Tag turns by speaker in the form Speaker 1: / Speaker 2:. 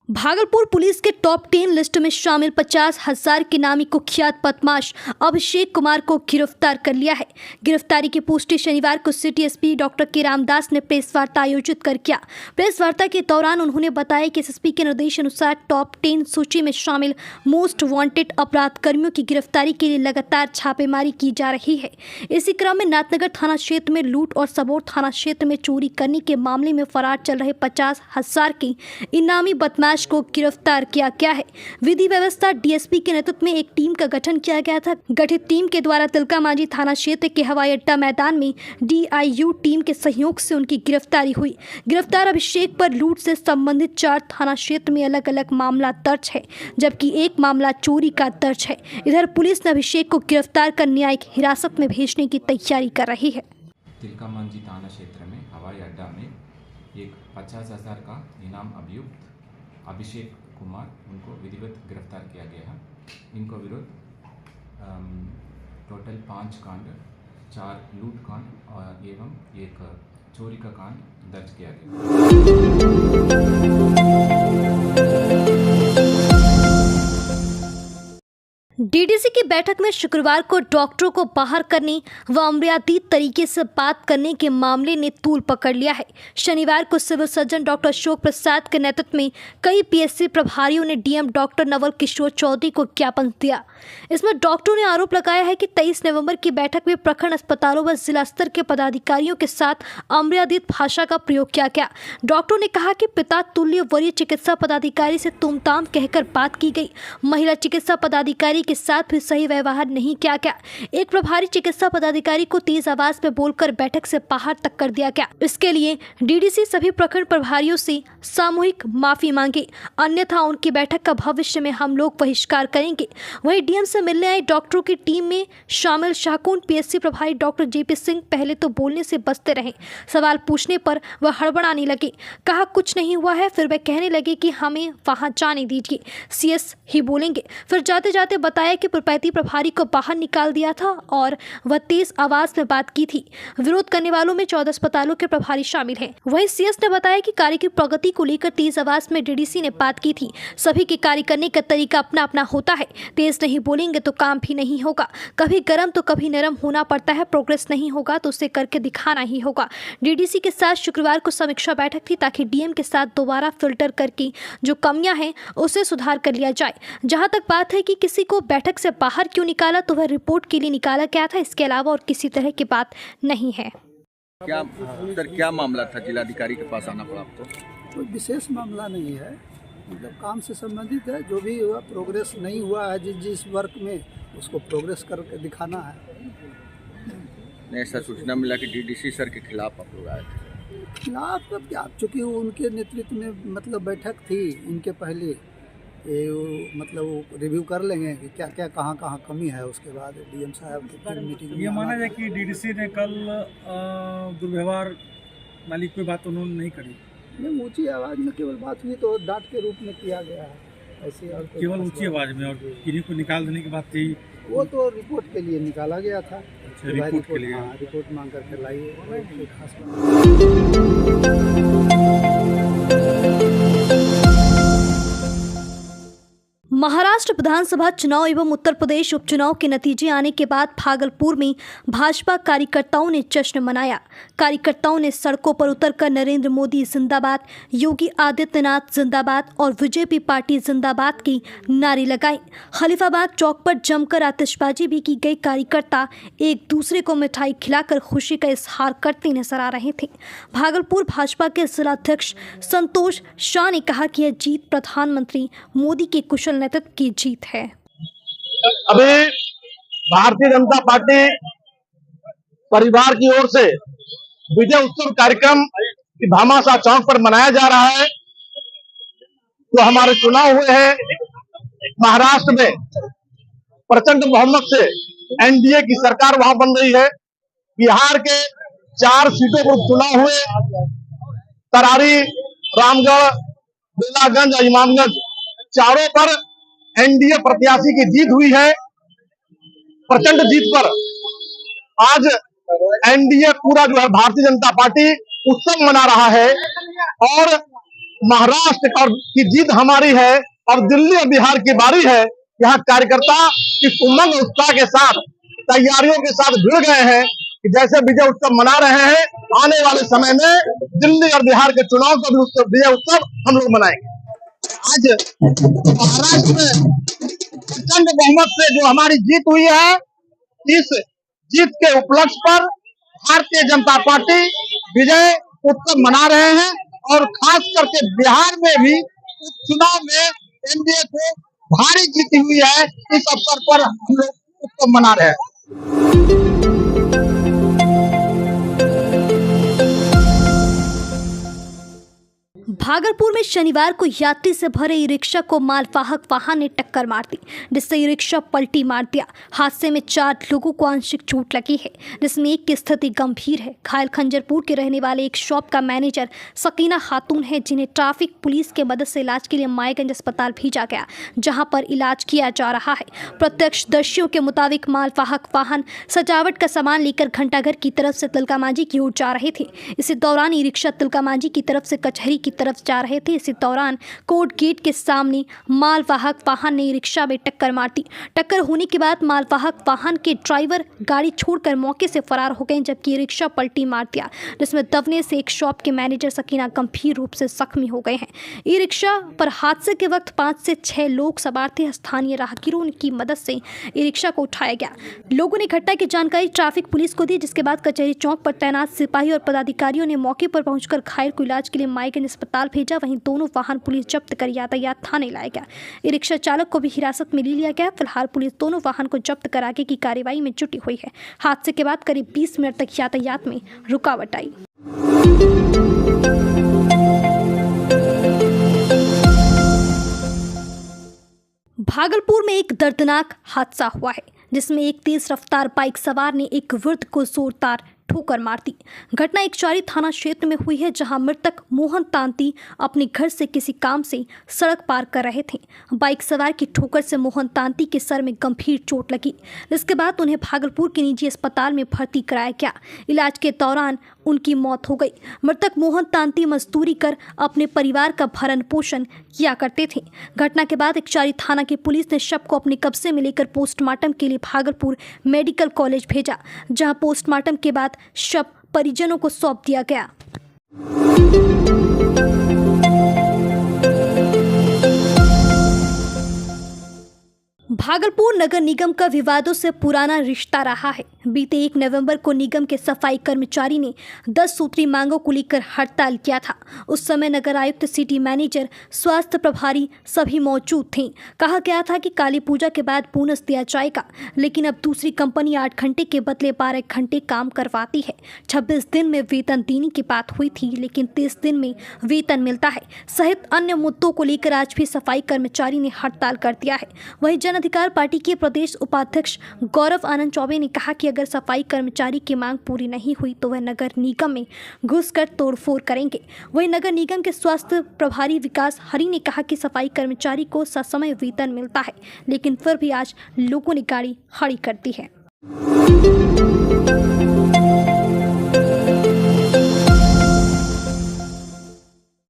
Speaker 1: Bhagalpur police के top 10 list में शामिल 50,000 के नामी कुख्यात बदमाश अभिषेक कुमार को गिरफ्तार कर लिया है। गिरफ्तारी की पुष्टि शनिवार को सिटी एसपी डॉक्टर के रामदास ने प्रेस वार्ता आयोजित कर किया। प्रेस वार्ता के दौरान उन्होंने बताया कि एसएसपी के निर्देशानुसार टॉप 10 सूची में शामिल मोस्ट वांटेड अपराध कर्मियों की गिरफ्तारी के लिए लगातार छापेमारी की जा रही है। इसी क्रम में नाथनगर थाना क्षेत्र में लूट और सबौर थाना क्षेत्र में चोरी करने के मामले में फरार चल रहे 50,000 के इनामी बदमाश को गिरफ्तार किया गया है। विधि व्यवस्था डीएसपी के नेतृत्व में एक टीम का गठन किया गया था। गठित टीम के द्वारा तिलका मांझी थाना क्षेत्र के हवाई अड्डा मैदान में डीआईयू टीम के सहयोग से उनकी गिरफ्तारी हुई। गिरफ्तार अभिषेक पर लूट से संबंधित 4 थाना क्षेत्र में अलग अलग मामला दर्ज है, जबकि एक मामला चोरी का दर्ज है। इधर पुलिस ने अभिषेक को गिरफ्तार कर न्यायिक हिरासत में भेजने की तैयारी कर रही है।
Speaker 2: तिलका मांझी थाना क्षेत्र में हवाई अड्डा में एक 50,000 का इनाम अभियुक्त अभिषेक कुमार उनको विधिवत गिरफ्तार किया गया है। इनको विरुद्ध टोटल 5 कांड, 4 लूट कांड एवं एक चोरी का कांड दर्ज किया गया।
Speaker 1: डीडीसी की बैठक में शुक्रवार को डॉक्टरों को बाहर करने व अमर्यादित तरीके से बात करने के मामले ने तूल पकड़ लिया है। शनिवार को civil surgeon doctor Ashok Prasad के नेतृत्व में कई पीएससी प्रभारियों ने डीएम डॉक्टर नवल किशोर चौधरी को ज्ञापन दिया। इसमें डॉक्टरों ने आरोप लगाया है कि 23 नवंबर की बैठक में प्रखंड अस्पतालों व जिला स्तर के पदाधिकारियों के साथ अमर्यादित भाषा का प्रयोग किया गया। डॉक्टरों ने कहा कि पिता तुल्य वरीय चिकित्सा पदाधिकारी से तुमताम कहकर बात की गई। महिला चिकित्सा पदाधिकारी के साथ भी सही व्यवहार नहीं किया गया। एक प्रभारी चिकित्सा पदाधिकारी को तेज आवाज में बोलकर बैठक से बाहर तक कर दिया गया। इसके लिए डीडीसी सभी प्रखंड प्रभारियों से सामूहिक माफी मांगे, अन्यथा उनकी बैठक का भविष्य में हम लोग बहिष्कार करेंगे। वहीं डीएम से मिलने आए डॉक्टरों की टीम में शामिल शाहकुंड पीएससी प्रभारी डॉक्टर जेपी सिंह पहले तो बोलने से बचते रहे। सवाल पूछने पर वह हड़बड़ाने लगे। कहा कुछ नहीं हुआ है। फिर वह कहने लगे कि हमें वहां जाने दीजिए, सीएस ही बोलेंगे। फिर जाते जाते बताया कि प्रपैती प्रभारी को बाहर निकाल दिया था और वह तेज आवाज में बात की थी। विरोध करने वालों में 14 अस्पतालों के प्रभारी शामिल हैं। वहीं सीएस ने बताया कि कार्य की प्रगति को लेकर तेज आवाज में डीडीसी ने बात की थी। सभी के कार्य करने का तरीका अपना अपना होता है। तेज नहीं बोलेंगे तो काम भी नहीं होगा। कभी गर्म तो कभी नरम होना पड़ता है। प्रोग्रेस नहीं होगा तो उसे करके दिखाना ही होगा। डीडीसी के साथ शुक्रवार को समीक्षा बैठक थी ताकि डीएम के साथ दोबारा फिल्टर करके जो कमियां हैं उसे सुधार कर लिया जाए। जहां तक बात है कि किसी को बैठक से बाहर क्यों निकाला, तो वह रिपोर्ट के लिए निकाला गया था। इसके अलावा और किसी तरह की बात नहीं है।
Speaker 3: क्या मामला था? जिलाधिकारी के पास आना पड़ा आपको?
Speaker 4: कोई विशेष मामला नहीं है, मतलब काम से संबंधित है। जो भी हुआ प्रोग्रेस नहीं हुआ है जिस वर्क में, उसको प्रोग्रेस करके दिखाना है।
Speaker 3: ऐसा सूचना मिला कि डीडीसी सर के खिलाफ आप लोग आए थे।
Speaker 4: खिलाफ कब क्या, चूँकि उनके नेतृत्व में मतलब बैठक थी इनके पहले, मतलब वो रिव्यू कर लेंगे कि क्या क्या कहाँ कमी है। उसके बाद डीएम साहब की फिर मीटिंग।
Speaker 5: ये माना जाए कि डीडीसी ने कल दुर्व्यवहार मालिक पे बात उन्होंने नहीं करी।
Speaker 4: नहीं, ऊंची आवाज़ में केवल बात हुई तो डांट के रूप में किया गया है ऐसे। और
Speaker 5: केवल ऊंची आवाज़ में, और किन्हीं को निकाल देने की बात थी।
Speaker 4: वो तो रिपोर्ट के लिए निकाला गया था।
Speaker 5: रिपोर्ट के लिए
Speaker 4: रिपोर्ट मांग करके लाइए।
Speaker 1: महाराष्ट्र विधानसभा चुनाव एवं उत्तर प्रदेश उपचुनाव के नतीजे आने के बाद भागलपुर में भाजपा कार्यकर्ताओं ने जश्न मनाया। कार्यकर्ताओं ने सड़कों पर उतरकर नरेंद्र मोदी जिंदाबाद, योगी आदित्यनाथ जिंदाबाद और बीजेपी पार्टी जिंदाबाद की नारे लगाई। खलीफाबाद चौक पर जमकर आतिशबाजी भी की गई। कार्यकर्ता एक दूसरे को मिठाई खिलाकर खुशी का इजहार करते नजर आ रहे थे। भागलपुर भाजपा के जिलाध्यक्ष संतोष शाह ने कहा कि यह जीत प्रधानमंत्री मोदी के कुशल नेतृत्व की जीत है।
Speaker 6: अभी भारतीय जनता पार्टी परिवार की ओर से विजय उत्सव कार्यक्रम भामाशाह चौक पर मनाया जा रहा है। तो हमारे चुनाव हुए हैं महाराष्ट्र में, प्रचंड बहुमत से एनडीए की सरकार वहां बन रही है। बिहार के 4 सीटों पर चुनाव हुए, तरारी, रामगढ़, बेलागंज, इमामगंज, चारों पर एनडीए प्रत्याशी की जीत हुई है। प्रचंड जीत पर आज एनडीए पूरा जो है भारतीय जनता पार्टी उत्सव मना रहा है और महाराष्ट्र और की जीत हमारी है और दिल्ली और बिहार की बारी है। यहाँ कार्यकर्ता इस उमंग उत्साह के साथ तैयारियों के साथ जुड़ गए हैं कि जैसे विजय उत्सव मना रहे हैं, आने वाले समय में दिल्ली और बिहार के चुनाव का भी विजय उत्सव हम लोग मनाएंगे। आज महाराष्ट्र में प्रचंड बहुमत से जो हमारी जीत हुई है, इस जीत के उपलक्ष्य पर भारतीय जनता पार्टी विजय उत्सव मना रहे हैं और खास करके बिहार में भी उपचुनाव में एनडीए को भारी जीती हुई है। इस अवसर पर हम लोग उत्सव मना रहे हैं।
Speaker 1: भागलपुर में शनिवार को यात्री से भरे ई रिक्शा को मालवाहक वाहन ने टक्कर मार दी, जिससे ई रिक्शा पलटी मार दिया। हादसे में 4 लोगों को आंशिक चोट लगी है, जिसमें एक की स्थिति गंभीर है। घायल खंजरपुर के रहने वाले एक शॉप का मैनेजर सकीना खातून है, जिन्हें ट्रैफिक पुलिस के मदद से इलाज के लिए मायागंज अस्पताल भेजा गया, जहां पर इलाज किया जा रहा है। प्रत्यक्षदर्शियों के मुताबिक मालवाहक वाहन सजावट का सामान लेकर घंटाघर की तरफ से तिलकामांझी की ओर जा रहे थे। इसी दौरान ई रिक्शा तिलकामांझी की तरफ से कचहरी की तरफ जा रहे थे। इसी दौरान कोर्ट गेट के सामने मालवाहक वाहन ने रिक्शा में टक्कर मार दी। टक्कर होने के बाद मालवाहक वाहन के ड्राइवर गाड़ी छोड़कर मौके से फरार हो गए, जबकि रिक्शा पलटी मार दिया, जिसमें दबने से एक शॉप के मैनेजर सकीना गंभीर रूप से जख्मी हो गए हैं। ई रिक्शा पर हादसे के वक्त 5 से 6 लोग सवार थे। स्थानीय राहगीरों की मदद से ई रिक्शा को उठाया गया। लोगों ने घटना की जानकारी ट्रैफिक पुलिस को दी, जिसके बाद कचहरी चौक पर तैनात सिपाही और पदाधिकारियों ने मौके पर पहुंचकर घायल को इलाज के लिए मायागंज अस्पताल भेजा। वहीं दोनों वाहन पुलिस जब्त कर यातायात थाने लाया गया। ई रिक्शा चालक को भी हिरासत में ले लिया गया। फिलहाल पुलिस दोनों वाहन को जब्त कर आगे की कार्रवाई में जुटी हुई है। हादसे के बाद करीब 20 मिनट तक यातायात में रुकावट आई। भागलपुर में एक दर्दनाक हादसा हुआ है, जिसमें एक तेज रफ्तार बाइक सवार ने एक वृद्ध को जोरदार ठोकर मार दी। घटना एकचारी थाना क्षेत्र में हुई है, जहां मृतक मोहन तांती अपने घर से किसी काम से सड़क पार कर रहे थे। बाइक सवार की ठोकर से मोहन तांती के सर में गंभीर चोट लगी, जिसके बाद उन्हें भागलपुर के निजी अस्पताल में भर्ती कराया गया। इलाज के दौरान उनकी मौत हो गई। मृतक मोहन तांती मजदूरी कर अपने परिवार का भरण पोषण किया करते थे। घटना के बाद एकचारी थाना की पुलिस ने शव को अपने कब्जे में लेकर पोस्टमार्टम के लिए भागलपुर मेडिकल कॉलेज भेजा, जहां पोस्टमार्टम के बाद शव परिजनों को सौंप दिया गया। भागलपुर नगर निगम का विवादों से पुराना रिश्ता रहा है। बीते 1 नवंबर को निगम के सफाई कर्मचारी ने 10 सूत्री मांगों को लेकर हड़ताल किया था। उस समय नगर आयुक्त, सिटी मैनेजर, स्वास्थ्य प्रभारी सभी मौजूद थे। कहा गया था कि काली पूजा के बाद बोनस दिया जाएगा, लेकिन अब दूसरी कंपनी 8 घंटे के बदले 12 घंटे काम करवाती है। 26 दिन में वेतन देने की बात हुई थी, लेकिन 30 दिन में वेतन मिलता है, सहित अन्य मुद्दों को लेकर आज भी सफाई कर्मचारी ने हड़ताल कर दिया है। वहीं जन अधिकार पार्टी के प्रदेश उपाध्यक्ष गौरव आनंद चौबे ने कहा कि अगर सफाई कर्मचारी की मांग पूरी नहीं हुई तो वह नगर निगम में घुसकर तोड़फोड़ करेंगे। वहीं नगर निगम के स्वास्थ्य प्रभारी विकास हरि ने कहा कि सफाई कर्मचारी को ससमय वेतन मिलता है, लेकिन फिर भी आज लोगों ने गाड़ी खड़ी कर दी है।